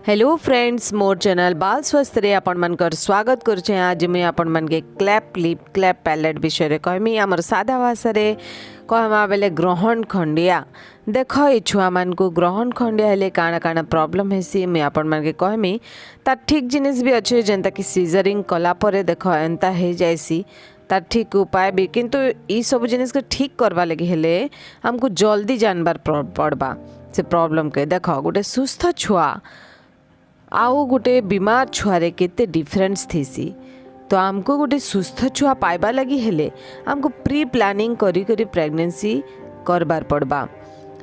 Hello friends, मोर channel बाल स्वस्थ रे आपण मनकर स्वागत करुचे। आज मुझे आपण मन के क्लैप लिप क्लैप पैलेट विषय कहमी। आमर सादा भाषा रे कहमा बेले ग्रहण खंडिया। देख ये छुआ मान को ग्रहण खंडिया हेले काना काना प्रॉब्लम हेसी मुझे आपण मन के कहमी। तार ठीक जिनिस भी अच्छे जेनता कि सीजरिंग कला परे देख एंता हे जाइसी तार ठीक उपाय भी, किंतु ई सब जिनिस के ठीक करवा लगी हेले हमको जल्दी जानबार पड़बा से प्रॉब्लम के। देख गोटे सुस्थ छुआ आउ गोटे बीमार छुआरे केते डिफरेंस थीसी। तो आमको गोटे सुस्थ छुआ पाइबा लगी हेले हमको प्री प्लानिंग करी करी प्रेगनेंसी करबार पड़बा।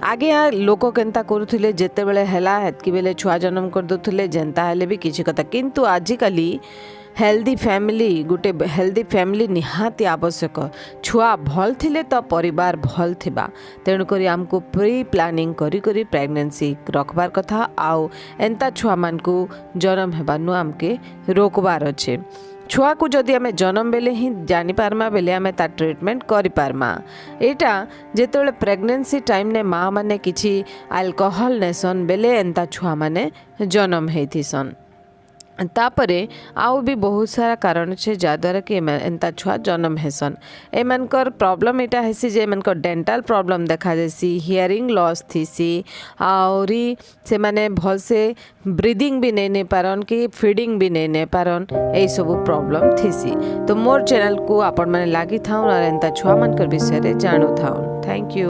आगे लोक केनता करुथिले जेते बेले हेला हेतकी बेले छुआ जन्म कर दोथिले जेनता हेले भी किछि कथा, किंतु आजिकाली हेल्दी फैमिली गोटे हेल्दी फैमिली निहाती आवश्यक। छुआ भल थिले तो परिवार भल थिबा, तेणुक आमको प्री प्लानिंग करी करी प्रेगनेंसी रखबार कथा। आउ एंता छुआ मान को जन्म हेबानु आमके रोकबार अच्छे। छुआ को जदि आमे जन्म बेले ही जानी पारमा बेले आमे ता ट्रीटमेंट करि पारमा। एटा जेतेबेले प्रेगनेंसी टाइम ने माँ माने किछि अल्कोहल नेसन बेले एंता छुआ माने जन्म हेथिसन। तापरे आउ भी बहुत सारा कारण छे जद्वारा कि एंता छुआ जन्म हेसन। एमनकर प्रॉब्लम एटा हेसी जे एमनकर डेंटल प्रॉब्लम देखा जासी, हियरिंग लॉस थीसी, आउरी से माने भल से ब्रीदिंग भी नहीं पारन कि फीडिंग भी नहीं पारन, ए सब प्रॉब्लम थीसी। तो मोर चैनल को आपण माने लागी थाउन और एंता छुआ मनकर विषय रे जानू थाउन। Thank you.